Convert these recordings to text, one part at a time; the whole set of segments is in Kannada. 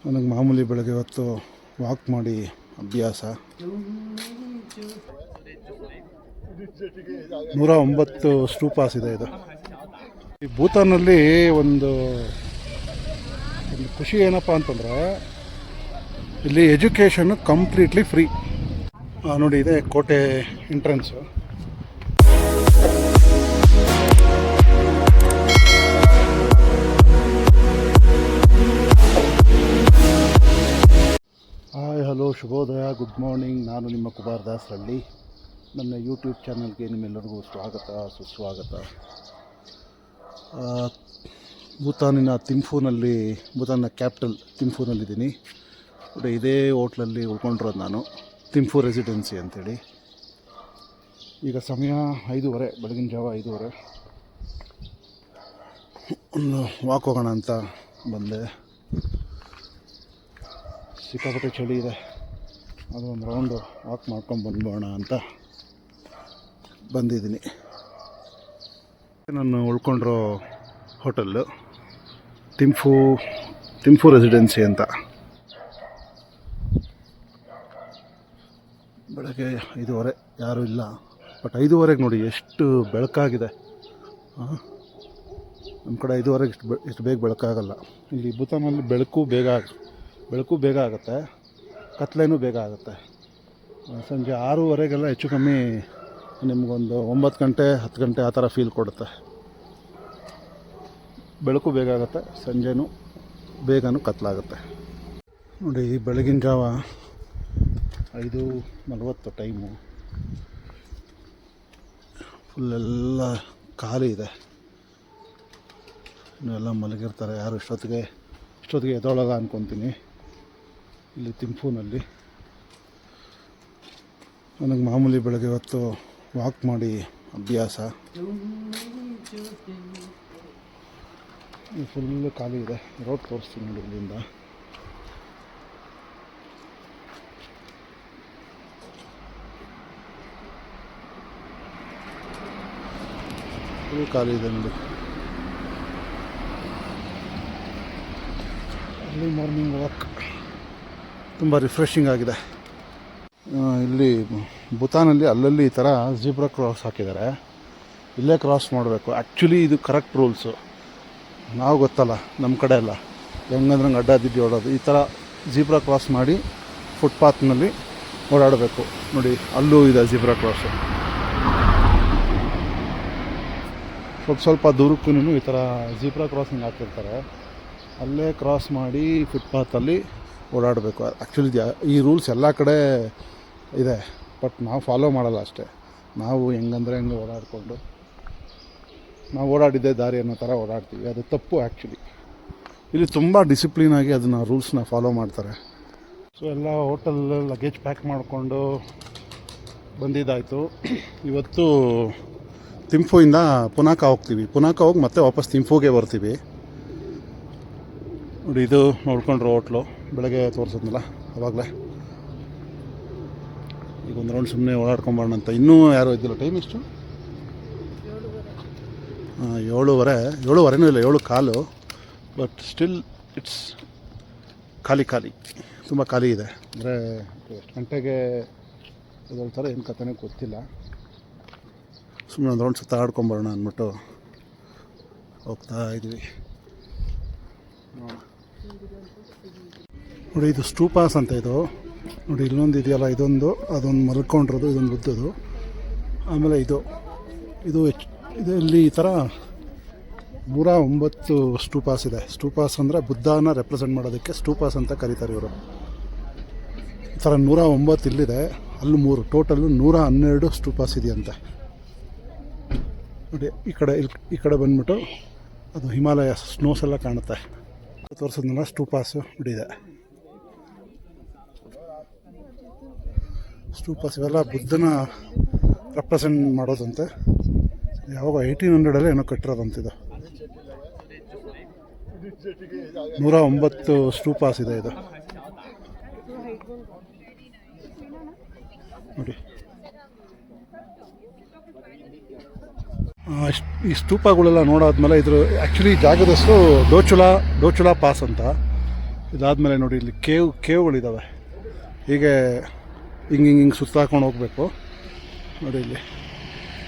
ನನಗೆ ಮಾಮೂಲಿ ಬೆಳಗ್ಗೆ ಹೊತ್ತು ವಾಕ್ ಮಾಡಿ ಅಭ್ಯಾಸ. 109 ಸ್ಟೂಪಾಸ್ ಇದೆ ಇದು. ಈ ಭೂತಾನಲ್ಲಿ ಒಂದು ಖುಷಿ ಏನಪ್ಪ ಅಂತಂದರೆ ಇಲ್ಲಿ ಎಜುಕೇಷನ್ನು ಕಂಪ್ಲೀಟ್ಲಿ ಫ್ರೀ. ನೋಡಿ, ಇದೆ ಕೋಟೆ ಎಂಟ್ರೆನ್ಸು. ಹಾಯ್, ಹಲೋ, ಶುಭೋದಯ, ಗುಡ್ ಮಾರ್ನಿಂಗ್. ನಾನು ನಿಮ್ಮ ಕುಮಾರ್ ದಾಸ್ ಹಳ್ಳಿ. ನನ್ನ ಯೂಟ್ಯೂಬ್ ಚಾನಲ್ಗೆ ನಿಮ್ಮೆಲ್ಲರಿಗೂ ಸ್ವಾಗತ, ಸುಸ್ವಾಗತ. ಭೂತಾನಿನ ಭೂತಾನಿನ ಕ್ಯಾಪಿಟಲ್ ಥಿಂಫುನಲ್ಲಿದ್ದೀನಿ. ಇದೇ ಹೋಟ್ಲಲ್ಲಿ ಉಳ್ಕೊಂಡಿರೋದು ನಾನು, ಥಿಂಫು ರೆಸಿಡೆನ್ಸಿ ಅಂಥೇಳಿ. ಈಗ ಸಮಯ 5:30, ಬೆಳಗಿನ ಜಾವ 5:30. ಒಂದು ವಾಕ್ ಹೋಗೋಣ ಅಂತ ಬಂದೆ. ಸಿಕ್ಕಾಪಟ್ಟೆ ಚಳಿ ಇದೆ, ಅದು ಒಂದು ರೌಂಡು ವಾಕ್ ಮಾಡ್ಕೊಂಡು ಬಂದ್ಬೋಣ ಅಂತ ಬಂದಿದ್ದೀನಿ. ನಾನು ಉಳ್ಕೊಂಡಿರೋ ಹೋಟೆಲ್ಲು ಥಿಂಫು ರೆಸಿಡೆನ್ಸಿ ಅಂತ. ಬೆಳಗ್ಗೆ 5:30, ಯಾರೂ ಇಲ್ಲ. ಬಟ್ 5:30ಗೆ ನೋಡಿ ಎಷ್ಟು ಬೆಳಕಾಗಿದೆ. ನಮ್ಮ ಕಡೆ 5:30ಗೆ ಇಷ್ಟು ಬೇಗ ಬೆಳಕಾಗಲ್ಲ. ಇಲ್ಲಿ ಭೂತಾನಲ್ಲಿ ಬೆಳಕು ಬೇಗ ಆಗುತ್ತೆ, ಕತ್ಲೇನೂ ಬೇಗ ಆಗುತ್ತೆ. ಸಂಜೆ 6:30ಗೆಲ್ಲ ಹೆಚ್ಚು ಕಮ್ಮಿ ನಿಮಗೊಂದು 9 ಗಂಟೆ 10 ಗಂಟೆ ಆ ಥರ ಫೀಲ್ ಕೊಡುತ್ತೆ. ಬೆಳಕು ಬೇಗ ಆಗುತ್ತೆ, ಸಂಜೆನೂ ಬೇಗನೂ ಕತ್ಲಾಗುತ್ತೆ. ನೋಡಿ, ಬೆಳಗಿನ ಜಾವ 5:40 ಟೈಮು. ಫುಲ್ಲೆಲ್ಲ ಖಾಲಿ ಇದೆ. ಇನ್ನೆಲ್ಲ ಮಲಗಿರ್ತಾರೆ, ಯಾರು ಇಷ್ಟೊತ್ತಿಗೆ ಎದ್ದೊಳಗ ಅಂದ್ಕೊತೀನಿ. ಇಲ್ಲಿ ಥಿಂಫುನಲ್ಲಿ ನನಗೆ ಮಾಮೂಲಿ ಬೆಳಗ್ಗೆ ಹೊತ್ತು ವಾಕ್ ಮಾಡಿ ಅಭ್ಯಾಸ. ಫುಲ್ಲು ಖಾಲಿ ಇದೆ. ರೋಡ್ ತೋರಿಸ್ತೀನಿ ನೋಡಿ, ಇಲ್ಲಿಂದ ಫುಲ್ ಖಾಲಿ ಇದೆ ನೋಡಿ. ಅಲ್ಲಿ ಮಾರ್ನಿಂಗ್ ವಾಕ್ ತುಂಬ ರಿಫ್ರೆಶಿಂಗ್ ಆಗಿದೆ. ಇಲ್ಲಿ ಭೂತಾನಲ್ಲಿ ಅಲ್ಲಲ್ಲಿ ಈ ಥರ ಜೀಬ್ರಾ ಕ್ರಾಸ್ ಹಾಕಿದ್ದಾರೆ. ಇಲ್ಲೇ ಕ್ರಾಸ್ ಮಾಡಬೇಕು. ಆ್ಯಕ್ಚುಲಿ ಇದು ಕರೆಕ್ಟ್ ರೂಲ್ಸು. ನಾವು ಗೊತ್ತಲ್ಲ, ನಮ್ಮ ಕಡೆ ಎಲ್ಲ ಹೆಂಗಂದ್ರಂಗೆ ಅಡ್ಡಾದಿದ್ದು ಓಡೋದು. ಈ ಥರ ಜೀಬ್ರಾ ಕ್ರಾಸ್ ಮಾಡಿ ಫುಟ್ಪಾತ್ನಲ್ಲಿ ಓಡಾಡಬೇಕು. ನೋಡಿ, ಅಲ್ಲೂ ಇದೆ ಜೀಬ್ರಾ ಕ್ರಾಸು. ಸ್ವಲ್ಪ ದೂರಕ್ಕೂ ಈ ಥರ ಜೀಬ್ರಾ ಕ್ರಾಸಿಂಗ್ ಹಾಕಿರ್ತಾರೆ. ಅಲ್ಲೇ ಕ್ರಾಸ್ ಮಾಡಿ ಫುಟ್ಪಾತಲ್ಲಿ ಓಡಾಡಬೇಕು. ಆ್ಯಕ್ಚುಲಿ ಈ ರೂಲ್ಸ್ ಎಲ್ಲ ಕಡೆ ಇದೆ, ಬಟ್ ನಾವು ಫಾಲೋ ಮಾಡಲ್ಲ ಅಷ್ಟೇ. ನಾವು ಹೆಂಗೆ ಓಡಾಡಿಕೊಂಡು ನಾವು ಓಡಾಡಿದ್ದೇ ದಾರಿ ಅನ್ನೋ ಥರ ಓಡಾಡ್ತೀವಿ. ಅದು ತಪ್ಪು. ಆ್ಯಕ್ಚುಲಿ ಇಲ್ಲಿ ತುಂಬ ಡಿಸಿಪ್ಲಿನಾಗಿ ಅದನ್ನು ರೂಲ್ಸ್ನ ಫಾಲೋ ಮಾಡ್ತಾರೆ. ಸೊ ಎಲ್ಲ ಹೋಟೆಲ್ ಲಗೇಜ್ ಪ್ಯಾಕ್ ಮಾಡಿಕೊಂಡು ಬಂದಿದ್ದಾಯಿತು. ಇವತ್ತು ಥಿಂಫುಯಿಂದ ಪುನಾಕ ಹೋಗ್ತೀವಿ. ಪುನಾಕ ಹೋಗಿ ಮತ್ತೆ ವಾಪಸ್ ಥಿಂಫುಗೆ ಬರ್ತೀವಿ. ನೋಡಿ, ಇದು ನೋಡ್ಕೊಂಡ್ರೆ ಹೋಟ್ಲು ಬೆಳಗ್ಗೆ ತೋರಿಸಿದ್ನಲ್ಲ ಅವಾಗಲೇ. ಈಗ ಒಂದು ರೌಂಡ್ ಸುಮ್ಮನೆ ಓಡಾಡ್ಕೊಂಬರೋಣ ಅಂತ. ಇನ್ನೂ ಯಾರೂ ಇದ್ದಿಲ್ಲ. ಟೈಮ್ ಎಷ್ಟು? 7:30 ಇಲ್ಲ, 7:15. ಬಟ್ ಸ್ಟಿಲ್ ಇಟ್ಸ್ ಖಾಲಿ ತುಂಬ ಖಾಲಿ ಇದೆ. ಅಂದರೆ ಎಷ್ಟು ಗಂಟೆಗೆ ಹೇಳ್ತಾರೆ ಏನು ಕಥೆನೇ ಗೊತ್ತಿಲ್ಲ. ಸುಮ್ಮನೆ ಒಂದು ರೌಂಡ್ ಸುತ್ತಾಡ್ಕೊಂಬರೋಣ ಅಂದ್ಬಿಟ್ಟು ಹೋಗ್ತಾ ಇದ್ವಿ. ನೋಡಿ, ಇದು ಸ್ಟೂಪಾಸ್ ಅಂತ. ಇದು ನೋಡಿ, ಇಲ್ಲೊಂದು ಇದೆಯಲ್ಲ, ಅದೊಂದು ಮಲ್ಕೊಂಡಿರೋದು, ಇದೊಂದು ಬುದ್ಧದು. ಆಮೇಲೆ ಇಲ್ಲಿ ಈ ಥರ 109 ಸ್ಟೂಪಾಸ್ ಇದೆ. ಸ್ಟೂಪಾಸ್ ಅಂದರೆ ಬುದ್ಧನ ರೆಪ್ರೆಸೆಂಟ್ ಮಾಡೋದಕ್ಕೆ ಸ್ಟೂಪಾಸ್ ಅಂತ ಕರೀತಾರೆ ಇವರು. ಈ ಥರ 109 ಇಲ್ಲಿದೆ. ಅಲ್ಲಿ 3 ಟೋಟಲ್ಲು 112 ಸ್ಟೂಪಾಸ್ ಇದೆಯಂತೆ. ನೋಡಿ, ಈ ಕಡೆ ಬಂದ್ಬಿಟ್ಟು ಅದು ಹಿಮಾಲಯ ಸ್ನೋಸ್ ಎಲ್ಲ ಕಾಣುತ್ತೆ. ತೋರಿಸಿದ್ನಲ್ಲ ಸ್ಟೂಪಾಸು ಬಿಡಿದೆ. ಸ್ಟೂಪಾಸ್ ಇವೆಲ್ಲ ಬುದ್ಧನ ರೆಪ್ರೆಸೆಂಟ್ ಮಾಡೋದಂತೆ. ಯಾವಾಗ 1800 ಏನೋ ಕಟ್ಟಿರೋದಂತಿದೆ. 109 ಸ್ಟೂಪಾಸ್ ಇದೆ ಇದು ನೋಡಿ. ಈ ಸ್ತೂಪಗಳೆಲ್ಲ ನೋಡಾದ್ಮೇಲೆ ಇದ್ರ ಆ್ಯಕ್ಚುಲಿ ಜಾಗದ ಹೆಸರು ಡೋಚುಲಾ ಪಾಸ್ ಅಂತ. ಇದಾದಮೇಲೆ ನೋಡಿ ಇಲ್ಲಿ ಕೇವ್ಗಳಿದ್ದಾವೆ. ಹೀಗೆ ಹಿಂಗೆ ಸುತ್ತಾಕೊಂಡು ಹೋಗಬೇಕು. ನೋಡಿ ಇಲ್ಲಿ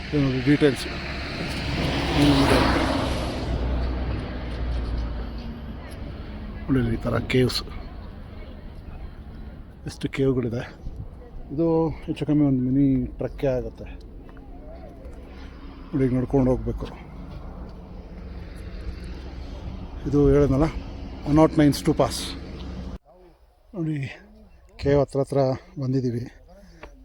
ಇದು ನೋಡಿ ಡೀಟೇಲ್ಸ್. ನೋಡಿ ಈ ಥರ ಕೇವ್ಸ್, ಎಷ್ಟು ಕೇವ್ಗಳಿದೆ. ಇದು ಹೆಚ್ಚು ಕಮ್ಮಿ ಒಂದು ಮಿನಿ ಟ್ರಕ್ಕೇ ಆಗುತ್ತೆ. ನೋಡಿ ಈಗ ನಡ್ಕೊಂಡು ಹೋಗಬೇಕು. ಇದು ಹೇಳಿದ್ನಲ್ಲ 109 ಸ್ಟೂಪಾಸ್. ನೋಡಿ ಕೇವ್ ಹತ್ರ ಬಂದಿದ್ದೀವಿ.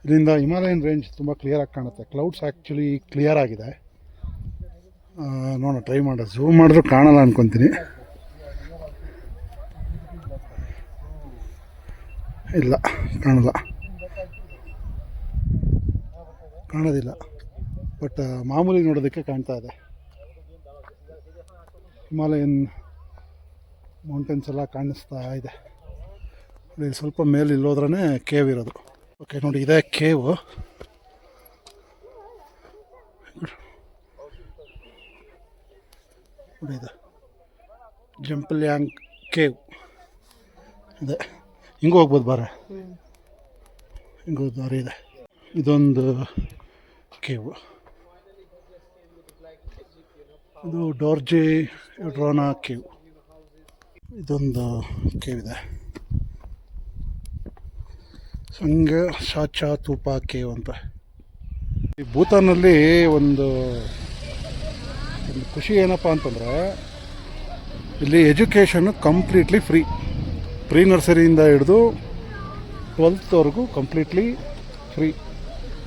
ಇಲ್ಲಿಂದ ಹಿಮಾಲಯನ್ ರೇಂಜ್ ತುಂಬ ಕ್ಲಿಯರಾಗಿ ಕಾಣುತ್ತೆ. ಕ್ಲೌಡ್ಸ್ ಆ್ಯಕ್ಚುಲಿ ಕ್ಲಿಯರ್ ಆಗಿದೆ. ನೋಡೋಣ, ಟ್ರೈ ಮಾಡೋಣ. ಝೂಮ್ ಮಾಡಿದ್ರೂ ಕಾಣಲ್ಲ ಅಂದ್ಕೊತೀನಿ. ಇಲ್ಲ, ಕಾಣೋದಿಲ್ಲ. ಬಟ್ ಮಾಮೂಲಿ ನೋಡೋದಕ್ಕೆ ಕಾಣ್ತಾ ಇದೆ. ಹಿಮಾಲಯನ್ ಮೌಂಟೇನ್ಸ್ ಎಲ್ಲ ಕಾಣಿಸ್ತಾ ಇದೆ. ಇಲ್ಲಿ ಸ್ವಲ್ಪ ಮೇಲೆ ಇಲ್ಲೋದ್ರೇ ಕೇವ್ ಇರೋದು. ಓಕೆ ನೋಡಿ, ಇದೇ ಕೇವ್. ನೋಡಿ ಇದು ಜಂಪಲ್ಯಾಂಗ್ ಕೇವ್ ಇದೆ. ಹಿಂಗೆ ಹೋಗ್ಬೋದು, ಬಾರೆ ಹಿಂಗೆ ದಾರಿ ಇದೆ. ಇದೊಂದು ಕೇವ್. ಇದು ಡೋರ್ಜೆ ಡ್ರೋನಾ ಕೇವ್. ಇದೊಂದು ಕೇವ್ ಇದೆ. ಸಂಘ ಶಾಚಾ ತೂಪಾ ಕೇವ್ ಅಂತ. ಈ ಭೂತಾನಲ್ಲಿ ಒಂದು ಖುಷಿ ಏನಪ್ಪ ಅಂತಂದರೆ, ಇಲ್ಲಿ ಎಜುಕೇಷನ್ನು ಕಂಪ್ಲೀಟ್ಲಿ ಪ್ರೀ ನರ್ಸರಿಯಿಂದ ಹಿಡಿದು 12th ಕಂಪ್ಲೀಟ್ಲಿ ಫ್ರೀ.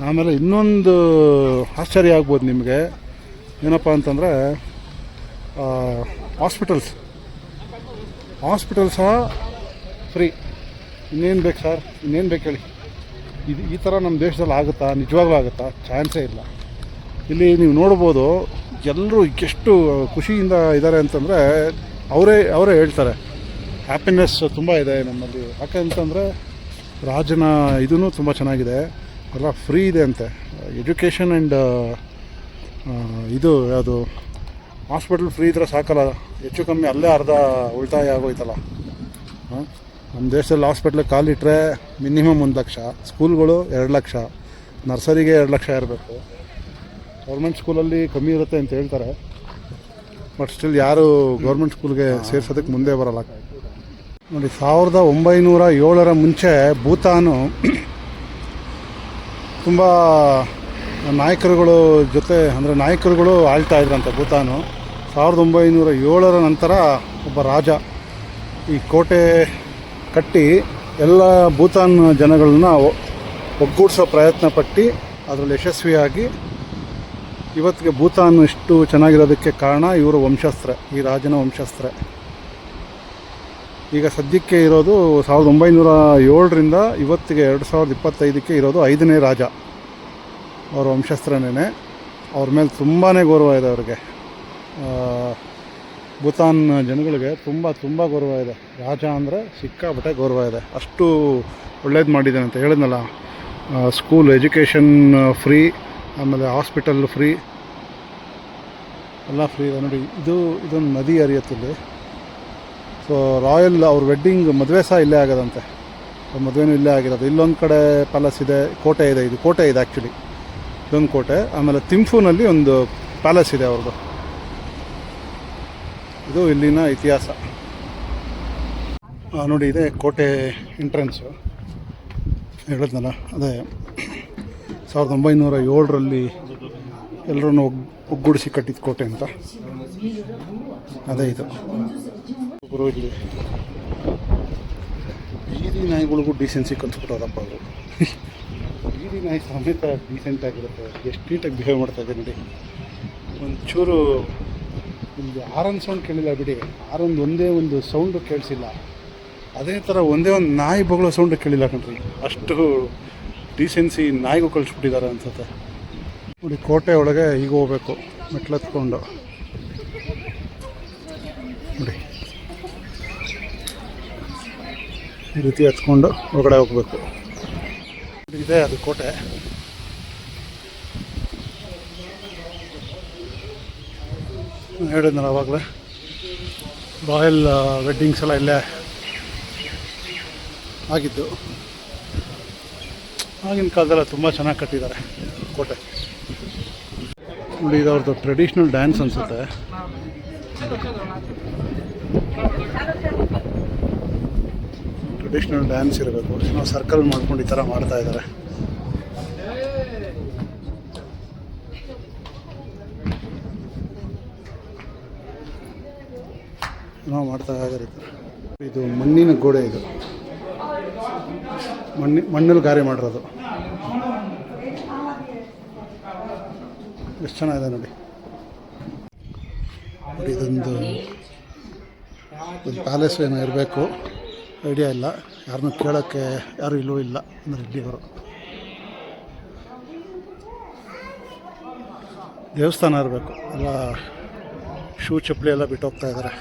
ಆಮೇಲೆ ಇನ್ನೊಂದು ಆಶ್ಚರ್ಯ ಆಗ್ಬೋದು ನಿಮಗೆ, ಏನಪ್ಪ ಅಂತಂದರೆ ಹಾಸ್ಪಿಟಲ್ಸ್ ಸಹ ಫ್ರೀ. ಇನ್ನೇನು ಬೇಕು ಸರ್, ಇನ್ನೇನು ಬೇಕು ಹೇಳಿ. ಈ ಥರ ನಮ್ಮ ದೇಶದಲ್ಲಿ ಆಗುತ್ತಾ? ನಿಜವಾಗ್ಲೂ ಆಗುತ್ತಾ? ಚಾನ್ಸೇ ಇಲ್ಲ. ಇಲ್ಲಿ ನೀವು ನೋಡ್ಬೋದು, ಎಲ್ಲರೂ ಎಷ್ಟು ಖುಷಿಯಿಂದ ಇದ್ದಾರೆ ಅಂತಂದರೆ ಅವರೇ ಹೇಳ್ತಾರೆ. ಹ್ಯಾಪಿನೆಸ್ ತುಂಬ ಇದೆ ನಮ್ಮಲ್ಲಿ. ಯಾಕೆಂತಂದರೆ ರಾಜನ ಇದೂ ತುಂಬ ಚೆನ್ನಾಗಿದೆ, ಎಲ್ಲ ಫ್ರೀ ಇದೆ ಅಂತೆ. ಎಜುಕೇಷನ್ ಆ್ಯಂಡ್ ಇದು ಯಾವುದು ಹಾಸ್ಪಿಟಲ್ ಫ್ರೀ ಇದ್ರೆ ಸಾಕಲ್ಲ, ಹೆಚ್ಚು ಕಮ್ಮಿ ಅಲ್ಲೇ ಅರ್ಧ ಉಳಿತಾಯ ಆಗೋಯ್ತಲ್ಲ. ನಮ್ಮ ದೇಶದಲ್ಲಿ ಹಾಸ್ಪಿಟ್ಲಿಗೆ ಕಾಲಿಟ್ಟರೆ ಮಿನಿಮಮ್ 1 ಲಕ್ಷ, ಸ್ಕೂಲ್ಗಳು 2 ಲಕ್ಷ, ನರ್ಸರಿಗೆ 2 ಲಕ್ಷ ಇರಬೇಕು. ಗೌರ್ಮೆಂಟ್ ಸ್ಕೂಲಲ್ಲಿ ಕಮ್ಮಿ ಇರುತ್ತೆ ಅಂತ ಹೇಳ್ತಾರೆ, ಬಟ್ ಸ್ಟಿಲ್ ಯಾರು ಗೌರ್ಮೆಂಟ್ ಸ್ಕೂಲ್ಗೆ ಸೇರ್ಸೋದಕ್ಕೆ ಮುಂದೆ ಬರಲ್ಲ. ನೋಡಿ, 1907 ಮುಂಚೆ ಭೂತಾನು ತುಂಬ ನಾಯಕರುಗಳು ಆಳ್ತಾ ಇದ್ರಂತೆ ಭೂತಾನು. 1907 ನಂತರ ಒಬ್ಬ ರಾಜ ಈ ಕೋಟೆ ಕಟ್ಟಿ ಎಲ್ಲ ಭೂತಾನ್ ಜನಗಳನ್ನ ಒಗ್ಗೂಡಿಸೋ ಪ್ರಯತ್ನ ಪಟ್ಟು ಅದರಲ್ಲಿ ಯಶಸ್ವಿಯಾಗಿ ಇವತ್ತಿಗೆ ಭೂತಾನ್ ಇಷ್ಟು ಚೆನ್ನಾಗಿರೋದಕ್ಕೆ ಕಾರಣ ಇವರು ವಂಶಸ್ಥರೇ, ಈ ರಾಜನ ವಂಶಸ್ಥರೇ. ಈಗ ಸದ್ಯಕ್ಕೆ ಇರೋದು 1907ರಿಂದ ಇವತ್ತಿಗೆ 2025ಕ್ಕೆ ಇರೋದು 5ನೇ ರಾಜ. ಅವ್ರ ವಂಶಸ್ಥರನೇ. ಅವ್ರ ಮೇಲೆ ತುಂಬಾ ಗೌರವ ಇದೆ ಅವ್ರಿಗೆ. ಭೂತಾನ್ ಜನಗಳಿಗೆ ತುಂಬ ಗೌರವ ಇದೆ. ರಾಜ ಅಂದರೆ ಸಿಕ್ಕಾಪಟ್ಟೆ ಗೌರವ ಇದೆ. ಅಷ್ಟು ಒಳ್ಳೇದು ಮಾಡಿದ್ದಾನೆ ಅಂತ ಹೇಳಿದ್ನಲ್ಲ. ಸ್ಕೂಲ್ ಎಜುಕೇಷನ್ ಫ್ರೀ, ಆಮೇಲೆ ಹಾಸ್ಪಿಟಲ್ ಫ್ರೀ, ಎಲ್ಲ ಫ್ರೀ ಇದೆ. ನೋಡಿ, ಇದೊಂದು ನದಿ ಹರಿಯುತ್ತಿಲ್ಲಿ. ಸೊ ರಾಯಲ್ ಅವ್ರ ವೆಡ್ಡಿಂಗ್ ಮದುವೆ ಸಹ ಇಲ್ಲೇ ಆಗೋದಂತೆ. ಮದುವೆನೂ ಇಲ್ಲೇ ಆಗಿರೋದು. ಇಲ್ಲೊಂದು ಕಡೆ ಪ್ಯಾಲೇಸ್ ಇದೆ, ಕೋಟೆ ಇದೆ. ಇದು ಕೋಟೆ ಇದೆ ಆ್ಯಕ್ಚುಲಿ, ಇದೊಂದು ಕೋಟೆ. ಆಮೇಲೆ ತಿಂಫುನಲ್ಲಿ ಒಂದು ಪ್ಯಾಲೇಸ್ ಇದೆ ಅವ್ರದ್ದು. ಇದು ಇಲ್ಲಿನ ಇತಿಹಾಸ. ನೋಡಿ, ಇದೆ ಕೋಟೆ ಎಂಟ್ರೆನ್ಸು. ಹೇಳಿದ್ನಲ್ಲ, ಅದೇ 1907ರಲ್ಲಿ ಎಲ್ಲರೂ ಒಗ್ಗೂಡಿಸಿ ಕಟ್ಟಿದ ಕೋಟೆ ಅಂತ. ಅದೇ ಇದು. ಒಬ್ಬರು ಇಲ್ಲಿ ಬೀದಿ ನಾಯಿಗಳಿಗೂ ಡೀಸೆನ್ಸಿ ಕಲಿಸ್ಬಿಟ್ಟೋರಪ್ಪ ಅವರು. ಬೀದಿ ನಾಯಿ ಸಮೇತ ಡೀಸೆಂಟಾಗಿರುತ್ತೆ, ಎಷ್ಟು ನೀಟಾಗಿ ಬಿಹೇವ್ ಮಾಡ್ತಾಯಿದೆ ನೋಡಿ. ಒಂಚೂರು ನಿಮಗೆ ಹಾರನ್ ಸೌಂಡ್ ಕೇಳಿಲ್ಲ ಬಿಡಿ, ಹಾರೊಂದು ಒಂದೇ ಒಂದು ಸೌಂಡು ಕೇಳಿಸಿಲ್ಲ. ಅದೇ ಥರ ಒಂದೇ ಒಂದು ನಾಯಿ ಬೊಗಳೋ ಸೌಂಡು ಕೇಳಿಲ್ಲ ಕಣ್ರಿ. ಅಷ್ಟು ಡೀಸೆನ್ಸಿ ನಾಯಿಗೂ ಕಳಿಸ್ಬಿಟ್ಟಿದ್ದಾರೆ ಅನ್ಸುತ್ತೆ. ನೋಡಿ, ಕೋಟೆ ಒಳಗೆ ಈಗ ಹೋಗ್ಬೇಕು ಮೆಟ್ಲತ್ಕೊಂಡು. ನೋಡಿ, ಈ ರೀತಿ ಹತ್ಕೊಂಡು ಹೊರಗಡೆ ಹೋಗ್ಬೇಕು. ಇದೆ ಅದು ಕೋಟೆ. ಹೇಳಿದ್ನಲ್ಲ ಆವಾಗಲೇ, ರಾಯಲ್ ವೆಡ್ಡಿಂಗ್ಸ್ ಎಲ್ಲ ಇಲ್ಲೇ ಆಗಿದ್ದು. ಆಗಿನ ಕಾಲದಲ್ಲ ತುಂಬ ಚೆನ್ನಾಗಿ ಕಟ್ಟಿದ್ದಾರೆ ಕೋಟೆ. ನೋಡಿ, ಇದು ಅವ್ರದ್ದು ಟ್ರೆಡಿಷ್ನಲ್ ಡ್ಯಾನ್ಸ್ ಅನಿಸುತ್ತೆ. ಟ್ರೆಡಿಷ್ನಲ್ ಡ್ಯಾನ್ಸ್ ಇರಬೇಕು. ಏನೋ ಸರ್ಕಲ್ ಮಾಡ್ಕೊಂಡು ಈ ಥರ ಮಾಡ್ತಾ ಇದ್ದಾರೆ. ಏನೋ ಮಾಡ್ತಾ ಇದ್ದಾರೆ. ಇದು ಮಣ್ಣಿನ ಗೋಡೆ, ಇದು ಮಣ್ಣಲ್ಲಿ ಗಾರೆ ಮಾಡಿರೋದು. ಎಷ್ಟು ಚೆನ್ನಾಗಿದೆ ನೋಡಿ. ಇದೊಂದು ಪ್ಯಾಲೇಸ್ ಏನೋ ಇರಬೇಕು, ಐಡಿಯಾ ಇಲ್ಲ. ಯಾರನ್ನೂ ಕೇಳೋಕ್ಕೆ ಯಾರೂ ಇಲ್ಲವೂ ಇಲ್ಲ ಅಂದರೆ ರೆಡ್ಡಿಯವರು. ದೇವಸ್ಥಾನ ಇರಬೇಕು. ಎಲ್ಲ ಶೂ ಚಪ್ಪಲಿ ಎಲ್ಲ ಬಿಟ್ಟು ಹೋಗ್ತಾ ಇದ್ದಾರೆ.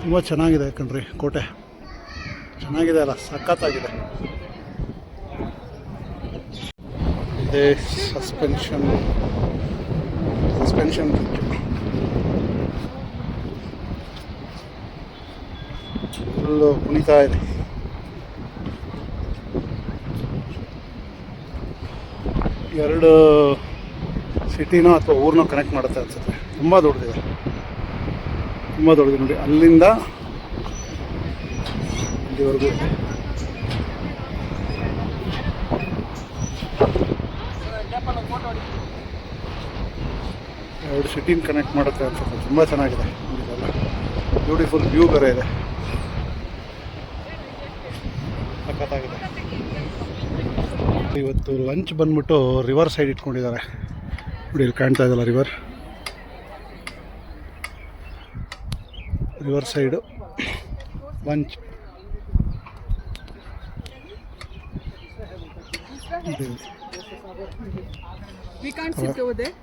ತುಂಬ ಚೆನ್ನಾಗಿದೆ ಕಣ್ರಿ ಕೋಟೆ. ಚೆನ್ನಾಗಿದೆ ಅಲ್ಲ, ಸಖತ್ತಾಗಿದೆ. ಇದೇ ಸಸ್ಪೆನ್ಷನ್ ಬ್ರಿಡ್ಜ್. ಫುಲ್ಲು ಕುಣಿತಾ ಇದೆ. ಎರಡು ಸಿಟಿನೋ ಅಥವಾ ಊರನ್ನೋ ಕನೆಕ್ಟ್ ಮಾಡುತ್ತೆ ಅನ್ಸುತ್ತೆ. ತುಂಬ ದೊಡ್ಡದಿದೆ, ತುಂಬ ದೊಡ್ಡದು ನೋಡಿ. ಅಲ್ಲಿಂದ ಇಲ್ಲಿವರೆಗೂ ಎರಡು ಸಿಟಿನ ಕನೆಕ್ಟ್ ಮಾಡುತ್ತೆ ಅನ್ಸುತ್ತೆ. ತುಂಬ ಚೆನ್ನಾಗಿದೆ. ಬ್ಯೂಟಿಫುಲ್ ವ್ಯೂ ಬೇರೆ ಇದೆ. ಸಖತ್ತಾಗಿದೆ. ಇವತ್ತು ಲಂಚ್ ಬಂದ್ಬಿಟ್ಟು ರಿವರ್ ಸೈಡ್ ಇಟ್ಕೊಂಡಿದ್ದಾರೆ ನೋಡಿ. ಇಲ್ಲಿ ಕಾಣ್ತಾ ಇದಲ್ಲ river side lunch. We can't sit over there.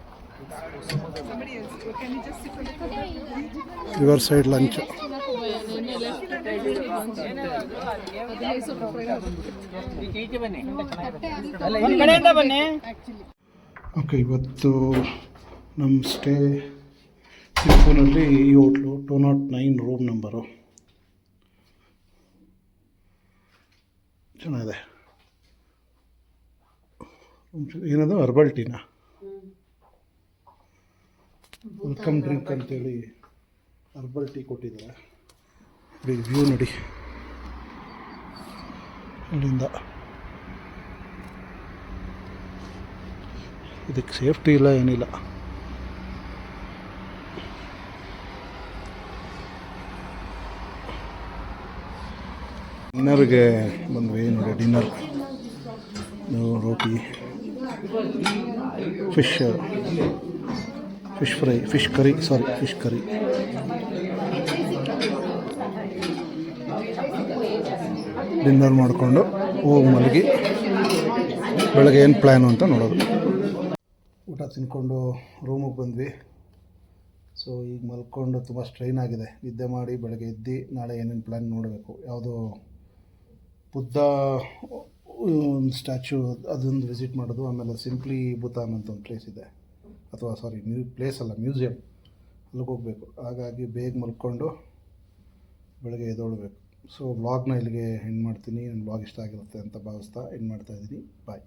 Somebody else. Can you just sit on the corner? River side lunch. Okay, ಇವತ್ತು ನಮ್ಮ ಸ್ಟೇ ಸಿಂಪೂನಲ್ಲಿ ಈ ಹೋಟ್ಲು 209 ರೂಮ್ ನಂಬರು. ಚೆನ್ನಾಗಿದೆ. ಏನದು ಹರ್ಬಲ್ ಟೀನಾ? ವೆಲ್ಕಮ್ ಡ್ರಿಂಕ್ ಅಂತೇಳಿ ಹರ್ಬಲ್ ಟೀ ಕೊಟ್ಟಿದ್ದಾರೆ. ವ್ಯೂ ನೋಡಿ ಅಲ್ಲಿಂದ. ಇದಕ್ಕೆ ಸೇಫ್ಟಿ ಇಲ್ಲ, ಏನಿಲ್ಲ. ಡಿನ್ನರ್ಗೆ ಬಂದ್ವಿ ನೋಡಿ. Dinner roti, fish fry, fish curry. Dinner ಮಾಡಿಕೊಂಡು ಹೋಗಿ ಮಲಗಿ ಬೆಳಗ್ಗೆ ಏನು ಪ್ಲ್ಯಾನು ಅಂತ ನೋಡೋದು. ಊಟ ತಿನ್ಕೊಂಡು ರೂಮಿಗೆ ಬಂದ್ವಿ. ಸೊ ಈಗ ಮಲ್ಕೊಂಡು ತುಂಬ ಸ್ಟ್ರೈನ್ ಆಗಿದೆ. ನಿದ್ದೆ ಮಾಡಿ ಬೆಳಗ್ಗೆ ಎದ್ದು ನಾಳೆ ಏನೇನು ಪ್ಲ್ಯಾನ್ ನೋಡಬೇಕು. ಯಾವುದೋ ಬುದ್ಧ ಒಂದು ಸ್ಟ್ಯಾಚ್ಯೂ, ಅದೊಂದು ವಿಸಿಟ್ ಮಾಡೋದು. ಆಮೇಲೆ ಸಿಂಪ್ಲಿ ಭೂತಾನ್ ಅಂತ ಒಂದು ಪ್ಲೇಸ್ ಇದೆ, ಅಥವಾ ಪ್ಲೇಸ್ ಅಲ್ಲ, ಮ್ಯೂಸಿಯಂ, ಅಲ್ಲಿಗೆ ಹೋಗಬೇಕು. ಹಾಗಾಗಿ ಬೇಗ ಮಲ್ಕೊಂಡು ಬೆಳಗ್ಗೆ ಎದ್ದೇಳಬೇಕು. ಸೊ ವ್ಲಾಗ್ನ ಇಲ್ಲಿಗೆ ಎಂಡ್ ಮಾಡ್ತೀನಿ. ನನ್ನ ವ್ಲಾಗ್ ಇಷ್ಟ ಆಗಿರುತ್ತೆ ಅಂತ ಭಾವಿಸ್ತಾ ಎಂಡ್ ಮಾಡ್ತಾಯಿದ್ದೀನಿ. ಬಾಯ್.